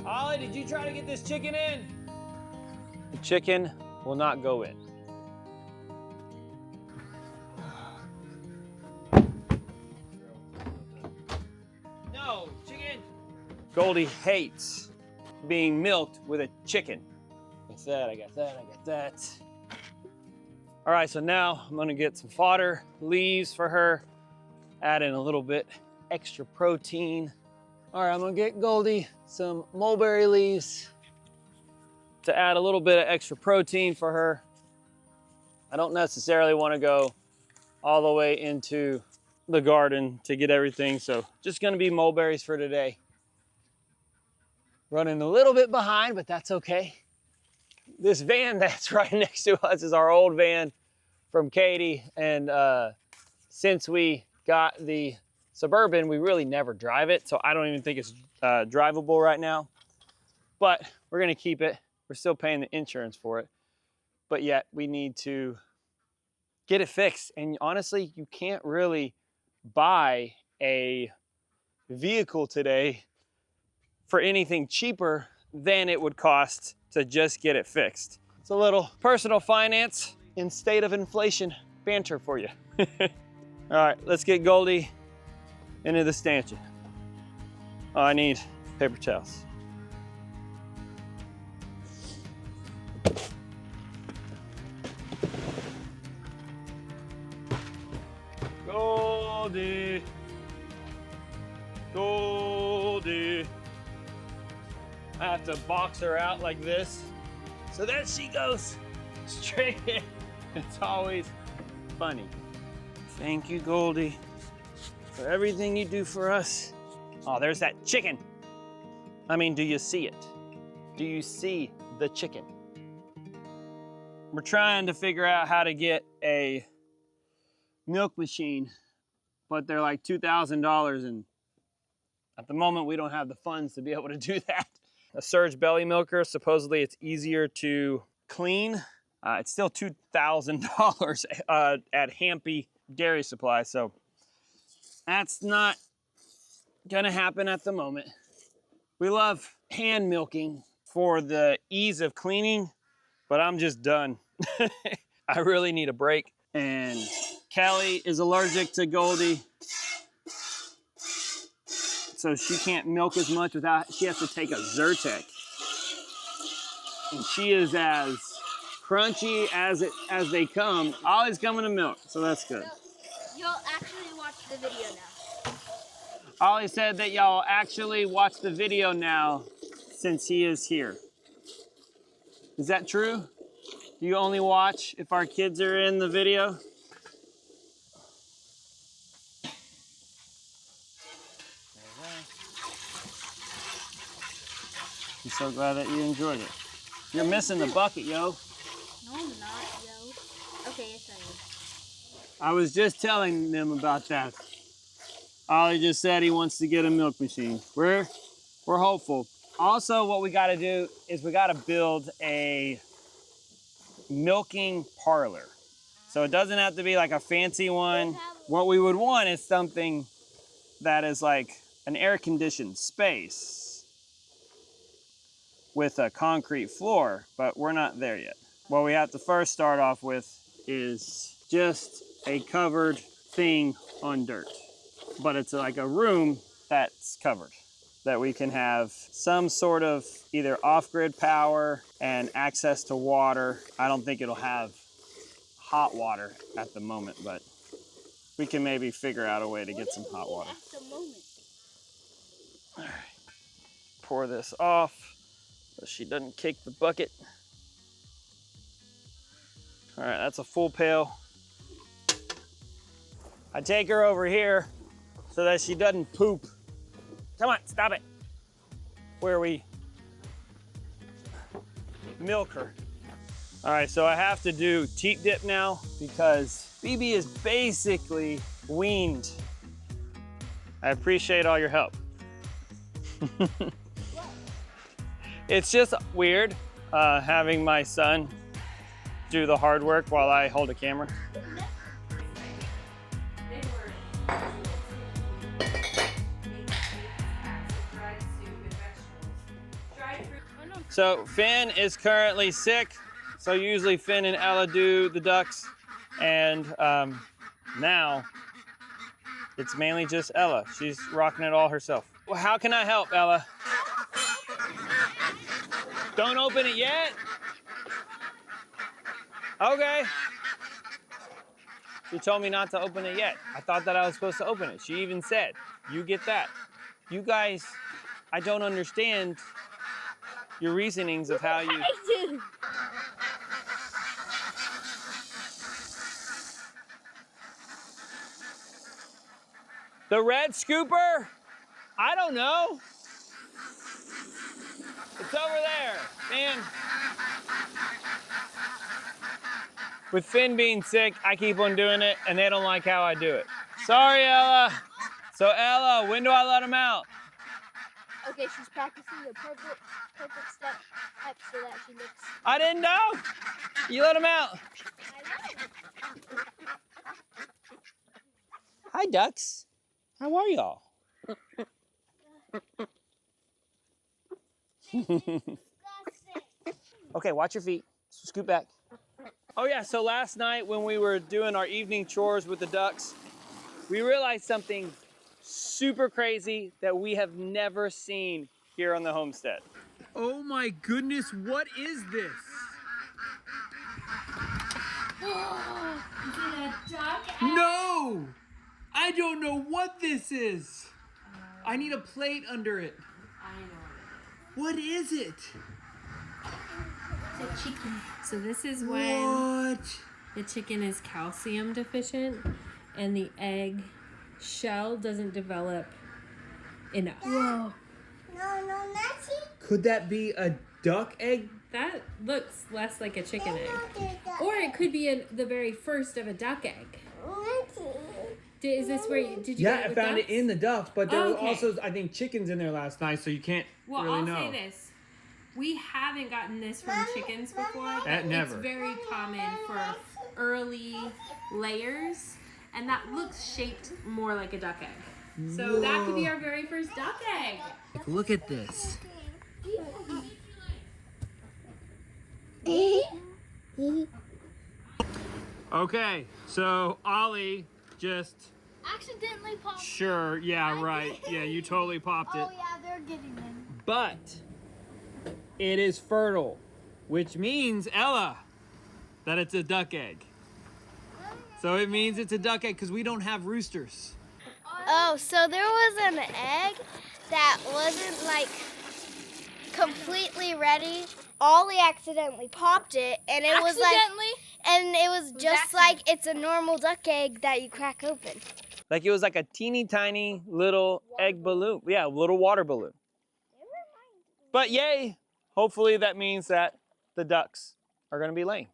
Ollie, did you try to get this chicken in? The chicken will not go in. No, chicken. Goldie hates being milked with a chicken. I got that, I got that, I got that. All right, so now I'm gonna get some fodder, leaves for her, add in a little bit extra protein. All right, I'm gonna get Goldie some mulberry leaves to add a little bit of extra protein for her. I don't necessarily wanna go all the way into the garden to get everything, so just gonna be mulberries for today. Running a little bit behind, but that's okay. This van that's right next to us is our old van from Katie, and since we got the Suburban, we really never drive it, so I don't even think it's drivable right now, but we're gonna keep it. We're still paying the insurance for it, but yet we need to get it fixed. And honestly, you can't really buy a vehicle today for anything cheaper than it would cost to just get it fixed. It's a little personal finance in state of inflation banter for you. All right, let's get Goldie into the stanchion. Oh, I need paper towels. Goldie, Goldie. I have to box her out like this. So there she goes, straight in. It's always funny. Thank you, Goldie, for everything you do for us. Oh, there's that chicken. I mean, do you see it? Do you see the chicken? We're trying to figure out how to get a milk machine, but they're like $2,000, and at the moment we don't have the funds to be able to do that. A Surge belly milker, supposedly it's easier to clean. It's still $2,000 at Hampy Dairy Supply, so that's not gonna happen at the moment. We love hand milking for the ease of cleaning, but I'm just done. I really need a break, and Kelly is allergic to Goldie, so she can't milk as much without, she has to take a Zyrtec. And she is as crunchy as they come. Ollie's coming to milk, so that's good. You'll actually watch the video now. Ollie said that y'all actually watch the video now since he is here. Is that true? Do you only watch if our kids are in the video? I'm so glad that you enjoyed it. You're missing the bucket, yo. No, I'm not, yo. Okay, yes, I am. I was just telling them about that. Ollie just said he wants to get a milk machine. We're hopeful. Also, what we gotta do is we gotta build a milking parlor. So it doesn't have to be like a fancy one. What we would want is something that is like an air-conditioned space with a concrete floor, but we're not there yet. What we have to first start off with is just a covered thing on dirt. But it's like a room that's covered, that we can have some sort of either off-grid power and access to water. I don't think it'll have hot water at the moment, but we can maybe figure out a way to get some hot water. At the moment. All right, pour this off so she doesn't kick the bucket. All right, that's a full pail. I take her over here so that she doesn't poop. Come on, stop it. Where we milk her. All right, so I have to do teat dip now because BB is basically weaned. I appreciate all your help. It's just weird having my son do the hard work while I hold a camera. So Finn is currently sick. So usually Finn and Ella do the ducks. And now it's mainly just Ella. She's rocking it all herself. Well, how can I help, Ella? Don't open it yet? Okay. She told me not to open it yet. I thought that I was supposed to open it. She even said, you get that. You guys, I don't understand your reasonings of how you... I do. The red scooper? I don't know. It's over there, man. With Finn being sick, I keep on doing it, and they don't like how I do it. Sorry, Ella. So, Ella, when do I let him out? Okay, she's practicing the perfect step so that she looks... I didn't know. You let him out. Hi, ducks. How are y'all? Okay, watch your feet. Scoot back. Oh yeah, so last night when we were doing our evening chores with the ducks, we realized something super crazy that we have never seen here on the homestead. Oh my goodness, what is this? Is it a duck egg? No! I don't know what this is. I need a plate under it. I know What is it? it is. It's a chicken. So this is when What? the chicken is calcium deficient and the egg shell doesn't develop enough. Whoa. No, Nancy. Could that be a duck egg? That looks less like a chicken egg. Or it could be the very first of a duck egg. Is this where you, did you Yeah, get it I with found ducks? it in the ducks, but there was Okay. also, I think, chickens in there last night, so you can't Well, really I'll know. say this. We haven't gotten this from chickens before, but That never. it's very common for early layers, and that looks shaped more like a duck egg. So that could be our very first duck egg. Look at this. Okay, so Ollie just... Accidentally popped. Sure, yeah, right. Yeah, you totally popped it. Oh yeah, they're getting in. But it is fertile, which means, Ella, that it's a duck egg. So it means it's a duck egg because we don't have roosters. Oh, so there was an egg that wasn't like completely ready. Ollie accidentally popped it, and it was just like it's a normal duck egg that you crack open. Like it was like a teeny tiny little egg balloon. Yeah, a little water balloon. But yay, hopefully that means that the ducks are gonna be laying.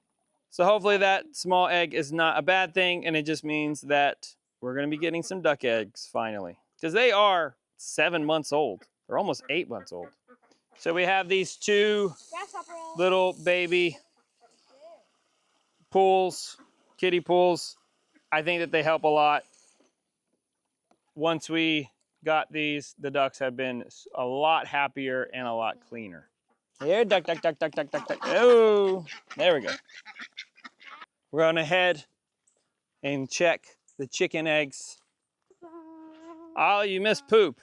So hopefully that small egg is not a bad thing, and it just means that we're gonna be getting some duck eggs finally. Because they are 7 months old. They're almost 8 months old. So we have these two little baby pools, kiddie pools. I think that they help a lot. Once we got these, the ducks have been a lot happier and a lot cleaner. Here, duck, duck, duck, duck, duck, duck, duck. Oh, there we go. We're gonna head and check the chicken eggs. Oh, you missed poop.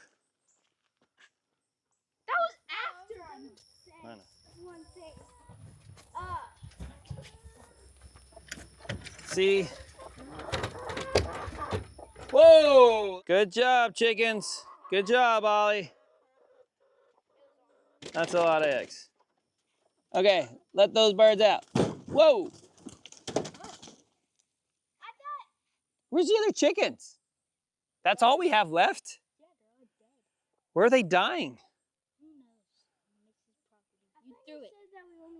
That was after I know. one thing. See? Whoa! Good job, chickens. Good job, Ollie. That's a lot of eggs. Okay, let those birds out. Whoa! Where's the other chickens? That's all we have left? Where are they dying? You threw it.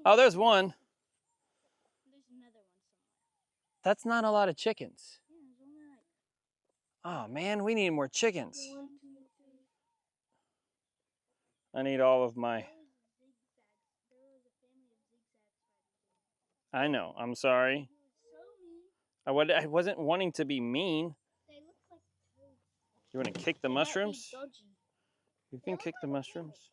Oh, there's one. There's another one somewhere. That's not a lot of chickens. Yeah, there's only like Oh man, we need more chickens. 1, 2, 3. I need all of my... There was a family of zigzag spiders. I know, I'm sorry. I wasn't wanting to be mean. They look like toads. You want to kick the mushrooms? You can kick the mushrooms.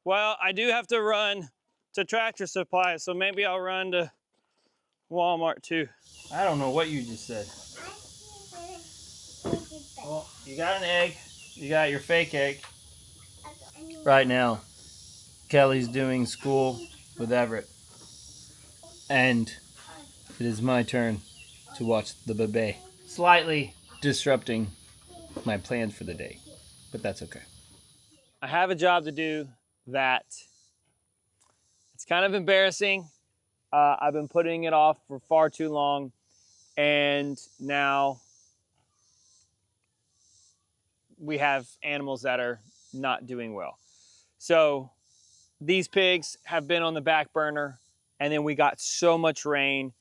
Well, I do have to run to Tractor Supply, so maybe I'll run to Walmart too. I don't know what you just said. Well, you got an egg. You got your fake egg. Right now, Kelly's doing school with Everett. And it is my turn to watch the bébé. Slightly disrupting my plans for the day, but that's okay. I have a job to do that it's kind of embarrassing. I've been putting it off for far too long, and now we have animals that are not doing well. So these pigs have been on the back burner, and then we got so much rain.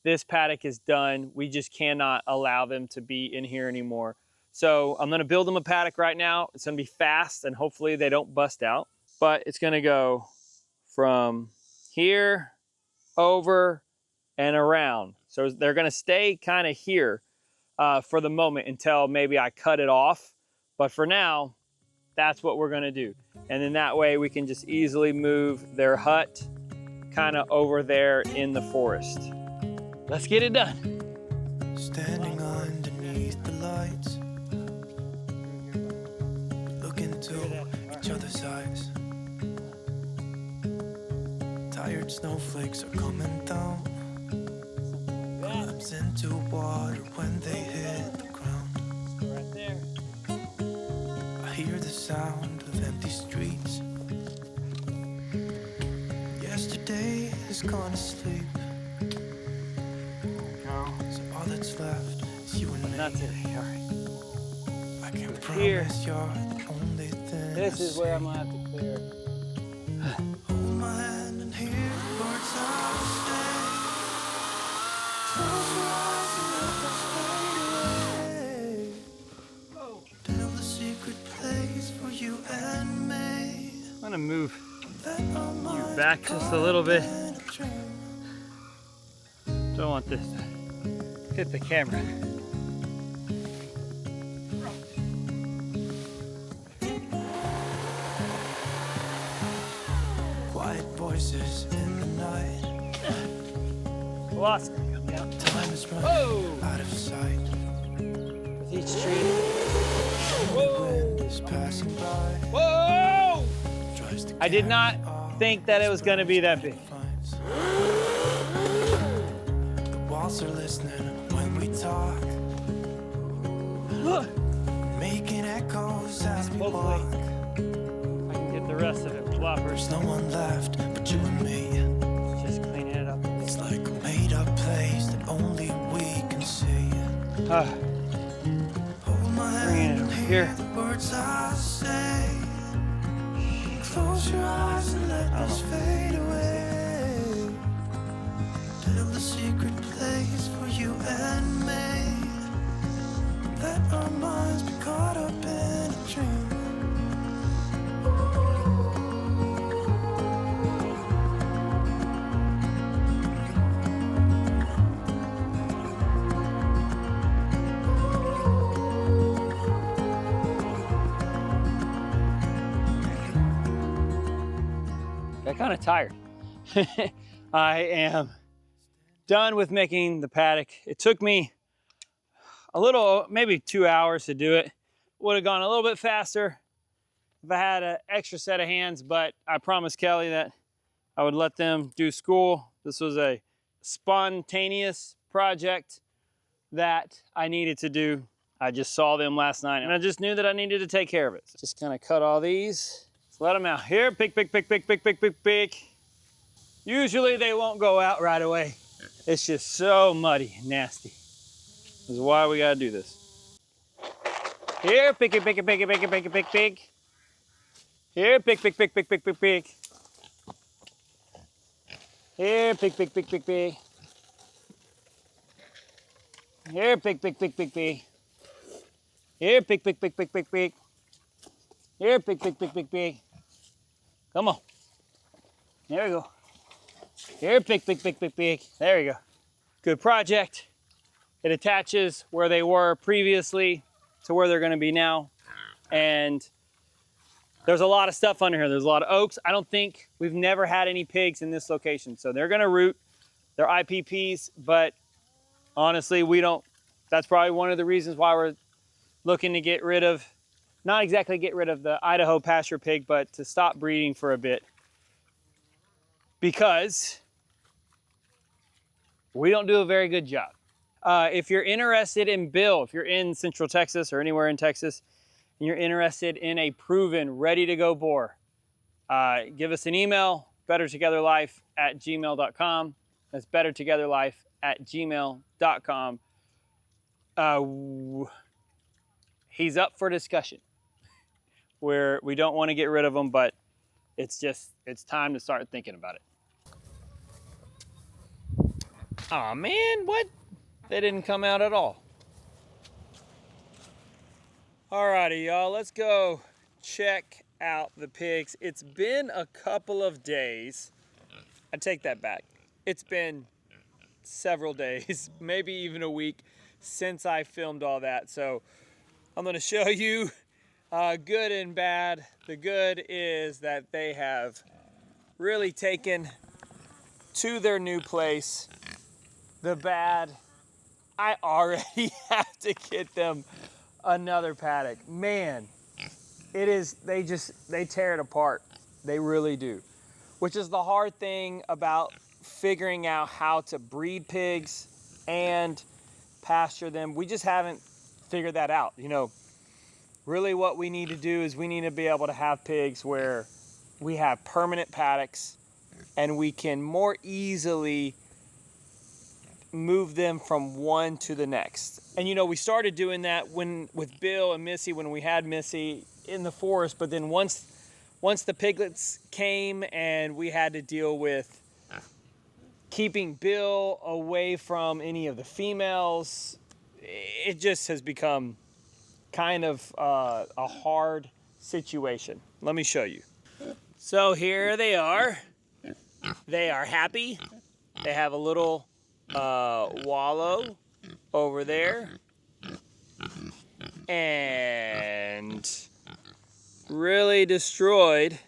This paddock is done. We just cannot allow them to be in here anymore. So I'm gonna build them a paddock right now. It's gonna be fast, and hopefully they don't bust out. But it's gonna go from here, over, and around. So they're gonna stay kind of here for the moment until maybe I cut it off. But for now, that's what we're gonna do. And then that way we can just easily move their hut kind of over there in the forest. Let's get it done. Standing underneath the lights, look into each other's eyes. Tired snowflakes are coming down, glimpse into water when they hit the ground. Right there. I hear the sound of empty streets. Yesterday is gone to sleep. So all that's left is you and me. Not today, all right. I can Here. promise you're the only thing. This is where I'm gonna have to clear. Hold my hand and hear the words I say. Close your eyes and let us fade away. Build a secret place for you and me. I'm gonna move Let our you minds back be just a caught little bit. in a dream. Don't want this to hit the camera. Quiet voices in the night. Lost. Come down. Time is running Whoa! out of sight. With each tree. The wind is passing by. Whoa! Tries to I did carry not all think that it was gonna be that big. finds. The walls are listening when we talk, making echoes as we Hopefully. walk. I can get the rest of it. Floppers. There's no one left but you and me. Just cleaning it up. It's like a made-up place that only we can see. Ah, Hold my Bring it hand and over hear here. the words I say. Close your eyes and let us fade away. Build a secret place for you and me. Let our minds be caught up in a dream. got kind of tired. I am done with making the paddock. It took me a little, maybe 2 hours to do it. Would have gone a little bit faster if I had an extra set of hands, but I promised Kelly that I would let them do school. This was a spontaneous project that I needed to do. I just saw them last night and I just knew that I needed to take care of it. So just gonna cut all these. Let's let them out. Here, pick, pick, pick, pick, pick, pick, pick, pick. Usually they won't go out right away. It's just so muddy and nasty. This is why we gotta do this. Here, pick it, pick it, pick it, pick it, pick it, pick, pick. Here, pick, pick, pick, pick, pick, pick, pick. Here, pick, pick, pick, pick, pick. Here, pick, pick, pick, pick, pick. Here, pick, pick, pick, pick, pick, pick. Here, pick, pick, pick, pick, pick. Come on. There we go. Here, pick. There you go. Good project. It attaches where they were previously to where they're gonna be now. And there's a lot of stuff under here. There's a lot of oaks. We've never had any pigs in this location. So they're gonna root. They're IPPs, but honestly, that's probably one of the reasons why we're looking to get rid of, not exactly get rid of the Idaho pasture pig, but to stop breeding for a bit. Because we don't do a very good job. If you're interested in Bill, if you're in Central Texas or anywhere in Texas, and you're interested in a proven, ready-to-go boar, give us an email, bettertogetherlife@gmail.com. That's bettertogetherlife@gmail.com. He's up for discussion. We don't want to get rid of him, but it's time to start thinking about it. Aw, man, what? They didn't come out at all. Alrighty, y'all, let's go check out the pigs. It's been a couple of days. I take that back. It's been several days, maybe even a week since I filmed all that. So I'm gonna show you good and bad. The good is that they have really taken to their new place. The bad, I already have to get them another paddock. Man, they tear it apart. They really do. Which is the hard thing about figuring out how to breed pigs and pasture them. We just haven't figured that out. You know, really what we need to do is we need to be able to have pigs where we have permanent paddocks and we can more easily move them from one to the next. And you know, we started doing that with Bill and Missy when we had Missy in the forest, but then once the piglets came and we had to deal with keeping Bill away from any of the females, it just has become kind of a hard situation. Let me show you. So here they are. They are happy. They have a little wallow over there, and really destroyed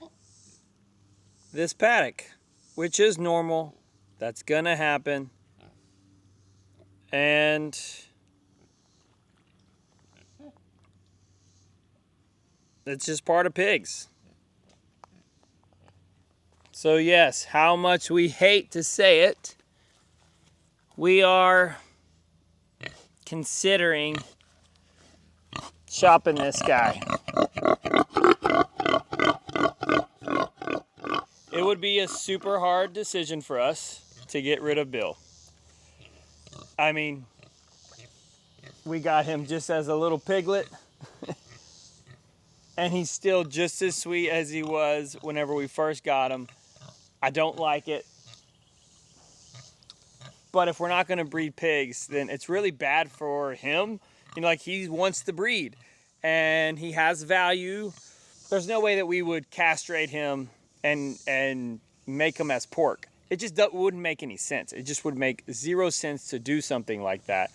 this paddock, which is normal. That's gonna happen, and it's just part of pigs. So yes, how much we hate to say it, we are considering shopping this guy. It would be a super hard decision for us to get rid of Bill. I mean, we got him just as a little piglet, and he's still just as sweet as he was whenever we first got him. I don't like it. But if we're not going to breed pigs, then it's really bad for him. You know, like, he wants to breed and he has value. There's no way that we would castrate him and make him as pork. It just wouldn't make any sense. It just would make zero sense to do something like that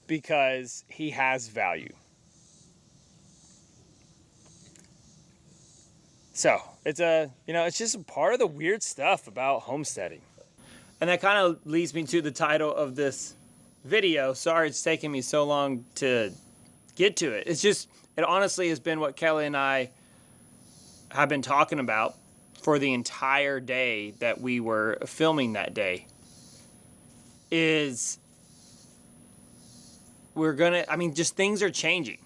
because he has value. So it's just a part of the weird stuff about homesteading. And that kind of leads me to the title of this video. Sorry it's taking me so long to get to it. It honestly has been what Kelly and I have been talking about for the entire day that we were filming that day. Things are changing.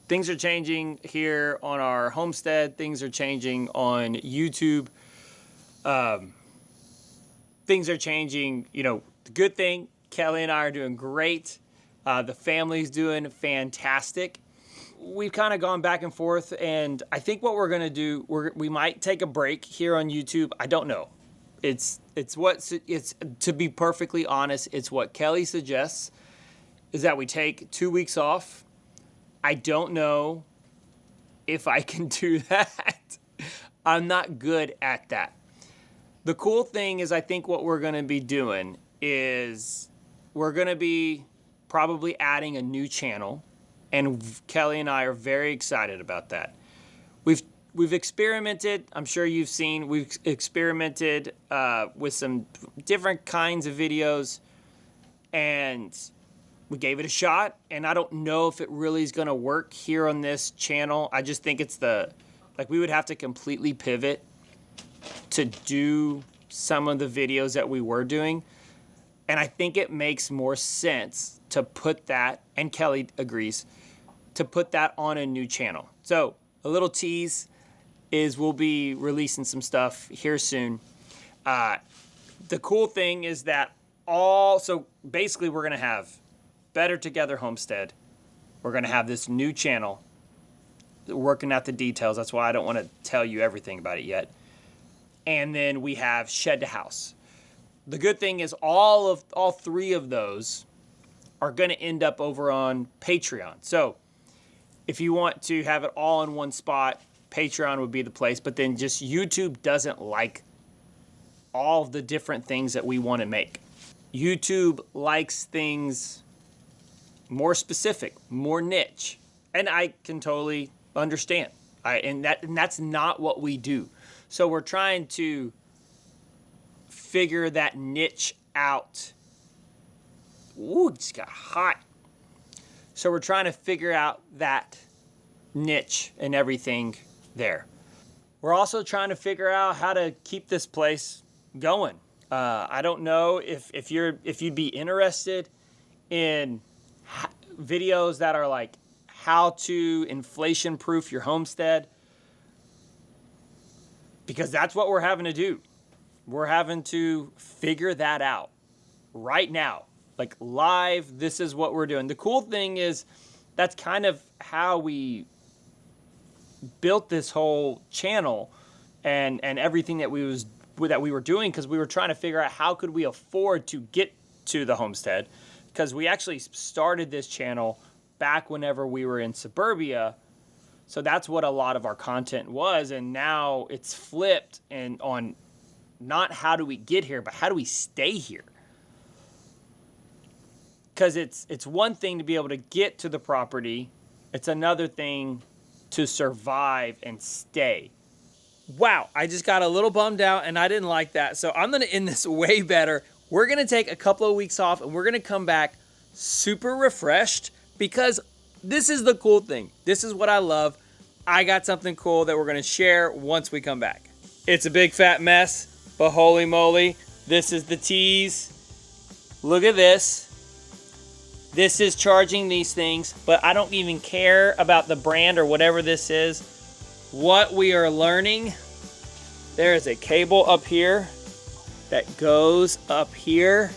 Things are changing here on our homestead. Things are changing on YouTube. Things are changing, the good thing, Kelly and I are doing great. The family's doing fantastic. We've kind of gone back and forth, and I think what we're going to do, we might take a break here on YouTube. I don't know. It's to be perfectly honest, it's what Kelly suggests, is that we take 2 weeks off. I don't know if I can do that. I'm not good at that. The cool thing is I think what we're going to be doing is we're going to be probably adding a new channel, and Kelly and I are very excited about that. We've experimented, I'm sure you've seen, we've experimented with some different kinds of videos, and we gave it a shot, and I don't know if it really is going to work here on this channel. I just think it's like we would have to completely pivot to do some of the videos that we were doing. And I think it makes more sense to put that, and Kelly agrees, to put that on a new channel. So a little tease is we'll be releasing some stuff here soon. The cool thing is that so basically we're going to have Better Together Homestead. We're going to have this new channel. We're working out the details. That's why I don't want to tell you everything about it yet. And then we have Shed to House. The good thing is all three of those are going to end up over on Patreon. So if you want to have it all in one spot, Patreon would be the place. But then just YouTube doesn't like all the different things that we want to make. YouTube likes things more specific, more niche. And I can totally understand. And that's not what we do. So we're trying to figure that niche out. Ooh, it just got hot. So we're trying to figure out that niche and everything there. We're also trying to figure out how to keep this place going. I don't know if you'd be interested in videos that are like how to inflation-proof your homestead, because that's what we're having to do. We're having to figure that out right now, like live. This is what we're doing. The cool thing is that's kind of how we built this whole channel and everything that we were doing, because we were trying to figure out how could we afford to get to the homestead, because we actually started this channel back whenever we were in suburbia. So that's what a lot of our content was, and now it's flipped and on not how do we get here, but how do we stay here? Because it's one thing to be able to get to the property. It's another thing to survive and stay. Wow, I just got a little bummed out, and I didn't like that. So I'm going to end this way better. We're going to take a couple of weeks off, and we're going to come back super refreshed, because this is the cool thing. This is what I love. I got something cool that we're going to share once we come back. It's a big fat mess, but holy moly, this is the tease. Look at this. This is charging these things, but I don't even care about the brand or whatever this is. What we are learning, there is a cable up here that goes up here,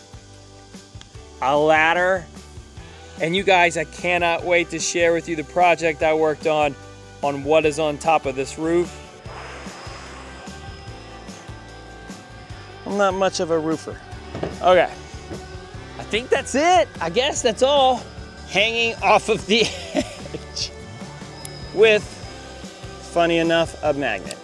a ladder, and you guys, I cannot wait to share with you the project I worked on what is on top of this roof. I'm not much of a roofer. Okay, I think that's it. I guess that's all. Hanging off of the edge with, funny enough, a magnet.